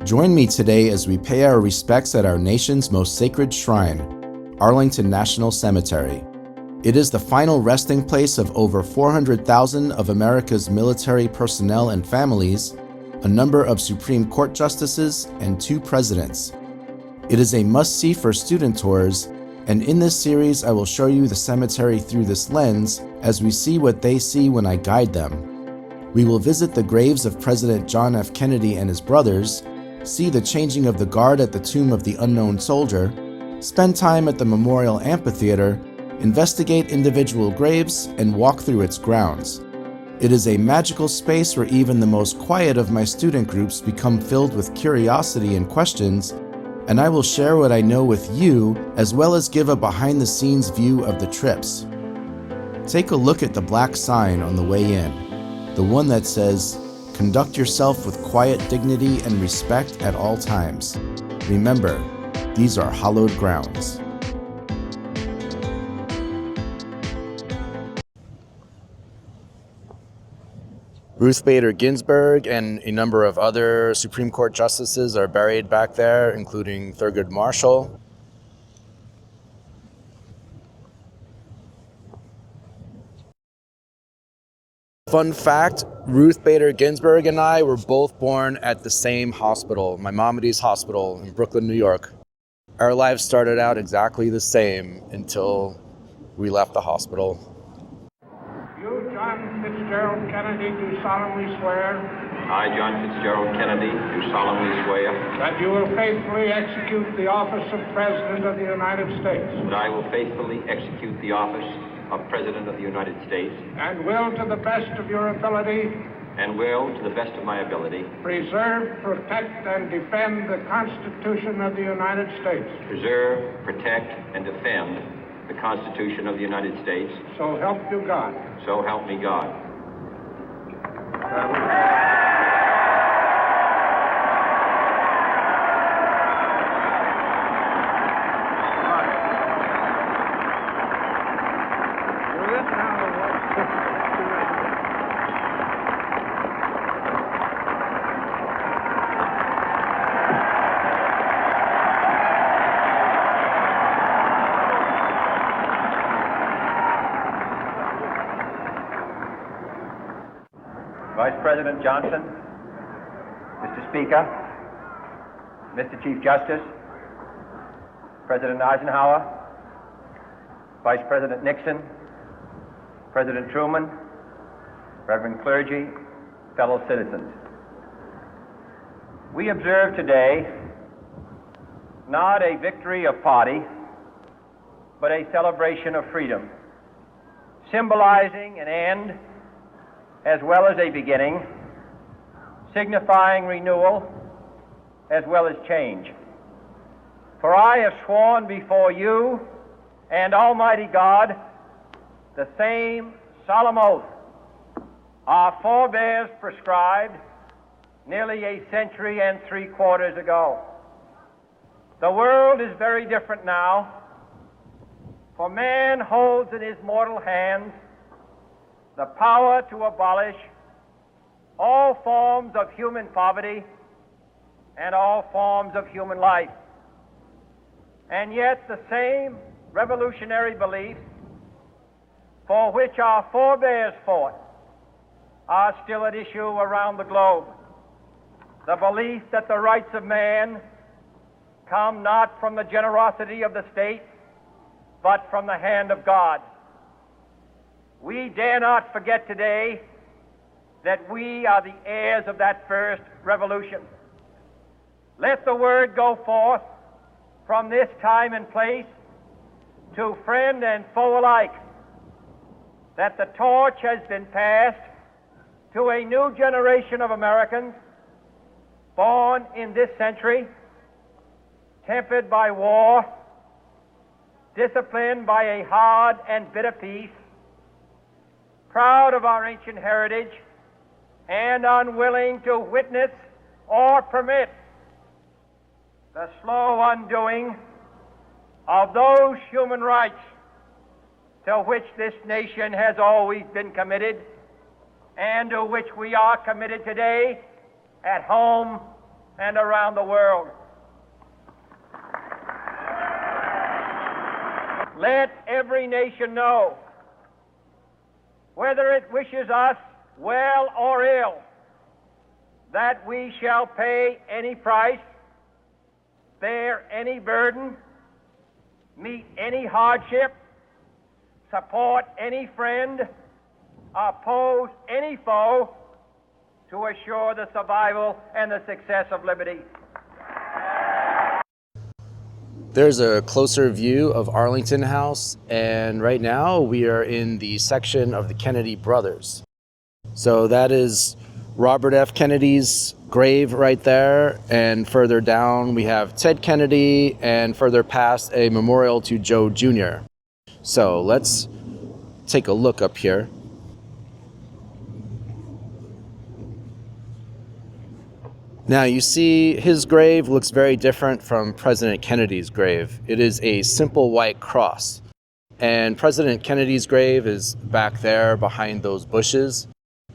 Join me today as we pay our respects at our nation's most sacred shrine, Arlington National Cemetery. It is the final resting place of over 400,000 of America's military personnel and families, a number of Supreme Court justices, and 2 presidents. It is a must-see for student tours, and in this series I will show you the cemetery through this lens as we see what they see when I guide them. We will visit the graves of President John F. Kennedy and his brothers, see the changing of the guard at the tomb of the unknown soldier, spend time at the Memorial Amphitheater, investigate individual graves, and walk through its grounds. It is a magical space where even the most quiet of my student groups become filled with curiosity and questions, and I will share what I know with you as well as give a behind-the-scenes view of the trips. Take a look at the black sign on the way in, the one that says, "Conduct yourself with quiet dignity and respect at all times." Remember, these are hallowed grounds. Ruth Bader Ginsburg and a number of other Supreme Court justices are buried back there, including Thurgood Marshall. Fun fact, Ruth Bader Ginsburg and I were both born at the same hospital, Maimonides Hospital in Brooklyn, New York. Our lives started out exactly the same until we left the hospital. You, John Fitzgerald Kennedy, do solemnly swear I, John Fitzgerald Kennedy, do solemnly swear that you will faithfully execute the office of President of the United States that I will faithfully execute the office of President of the United States and will, to the best of your ability, and will, to the best of my ability, preserve, protect, and defend the Constitution of the United States. preserve, protect, and defend the Constitution of the United States. So help you God. So help me God. Vice President Johnson, Mr. Speaker, Mr. Chief Justice, President Eisenhower, Vice President Nixon, President Truman, Reverend clergy, fellow citizens. We observe today not a victory of party, but a celebration of freedom, symbolizing an end as well as a beginning, signifying renewal as well as change. For I have sworn before you and Almighty God the same solemn oath our forebears prescribed nearly a century and 3/4 ago. The world is very different now, for man holds in his mortal hands the power to abolish all forms of human poverty and all forms of human life. And yet the same revolutionary beliefs for which our forebears fought are still at issue around the globe. The belief that the rights of man come not from the generosity of the state, but from the hand of God. We dare not forget today that we are the heirs of that first revolution. Let the word go forth from this time and place to friend and foe alike that the torch has been passed to a new generation of Americans born in this century, tempered by war, disciplined by a hard and bitter peace, proud of our ancient heritage, and unwilling to witness or permit the slow undoing of those human rights to which this nation has always been committed and to which we are committed today at home and around the world. Let every nation know, whether it wishes us well or ill, that we shall pay any price, bear any burden, meet any hardship, support any friend, oppose any foe, to assure the survival and the success of liberty. There's a closer view of Arlington House, and right now we are in the section of the Kennedy brothers. So that is Robert F. Kennedy's grave right there, and further down we have Ted Kennedy, and further past a memorial to Joe Jr. So let's take a look up here. Now you see his grave looks very different from President Kennedy's grave. It is a simple white cross. And President Kennedy's grave is back there behind those bushes.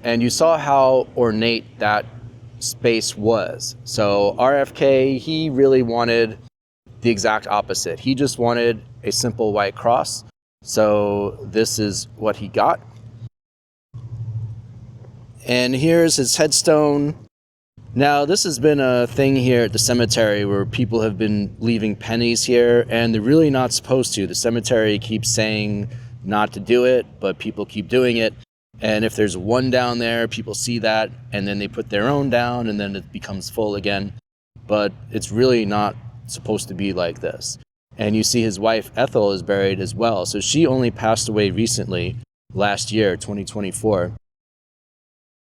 And you saw how ornate that space was. So RFK, he really wanted the exact opposite. He just wanted a simple white cross. So this is what he got. And here's his headstone. Now, this has been a thing here at the cemetery where people have been leaving pennies here, and they're really not supposed to. The cemetery keeps saying not to do it, but people keep doing it. And if there's one down there, people see that, and then they put their own down, and then it becomes full again. But it's really not supposed to be like this. And you see his wife, Ethel, is buried as well. So she only passed away recently, last year, 2024.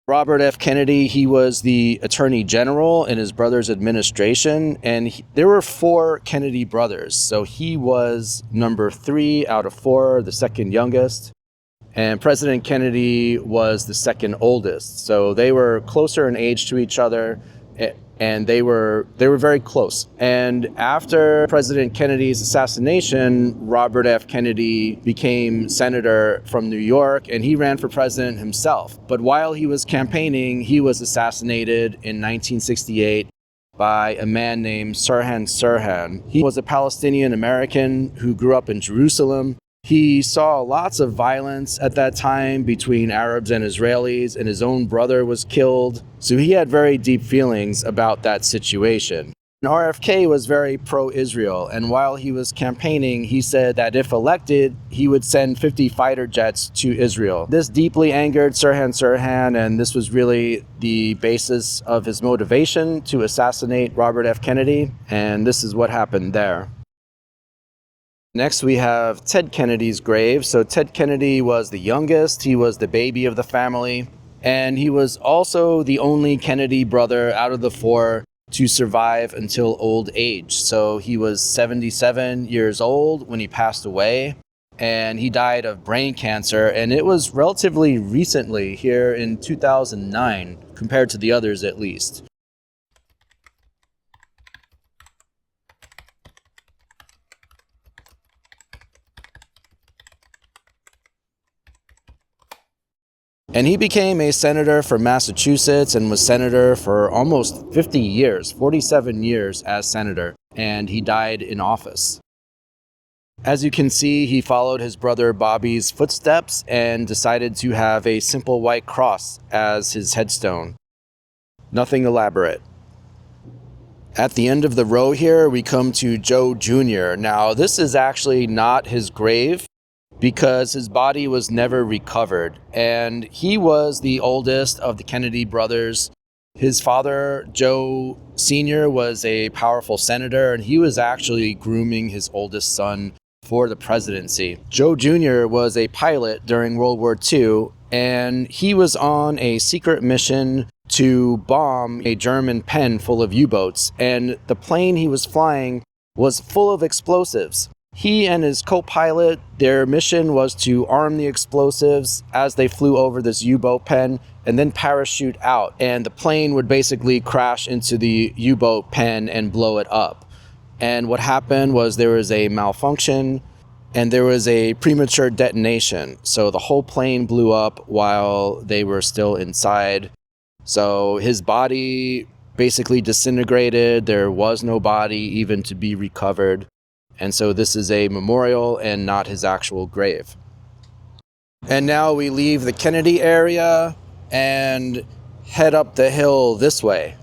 Robert F. Kennedy, he was the Attorney General in his brother's administration, and there were 4 Kennedy brothers. So he was number 3 out of 4, the second youngest, and President Kennedy was the second oldest. So they were closer in age to each other, and they were very close. And after President Kennedy's assassination, Robert F. Kennedy became senator from New York, and he ran for president himself. But while he was campaigning, he was assassinated in 1968 by a man named Sirhan Sirhan. He was a Palestinian American who grew up in Jerusalem. He saw lots of violence at that time between Arabs and Israelis, and his own brother was killed. So he had very deep feelings about that situation. And RFK was very pro-Israel, and while he was campaigning, he said that if elected, he would send 50 fighter jets to Israel. This deeply angered Sirhan Sirhan, and this was really the basis of his motivation to assassinate Robert F. Kennedy, and this is what happened there. Next, we have Ted Kennedy's grave. So Ted Kennedy was the youngest. He was the baby of the family. And he was also the only Kennedy brother out of the 4 to survive until old age. So he was 77 years old when he passed away. And he died of brain cancer. And it was relatively recently, here in 2009, compared to the others at least. And he became a senator for Massachusetts and was senator for almost 50 years, 47 years as senator, and he died in office. As you can see, he followed his brother Bobby's footsteps and decided to have a simple white cross as his headstone. Nothing elaborate. At the end of the row here, we come to Joe Jr. Now, this is actually not his grave, because his body was never recovered, and he was the oldest of the Kennedy brothers. His father, Joe Sr., was a powerful senator, and he was actually grooming his oldest son for the presidency. Joe Jr. was a pilot during World War II, and he was on a secret mission to bomb a German pen full of U-boats, and the plane he was flying was full of explosives. He and his co-pilot, their mission was to arm the explosives as they flew over this U-boat pen and then parachute out. And the plane would basically crash into the U-boat pen and blow it up. And what happened was there was a malfunction and there was a premature detonation. So the whole plane blew up while they were still inside. So his body basically disintegrated. There was no body even to be recovered. And so this is a memorial and not his actual grave. And now we leave the Kennedy area and head up the hill this way.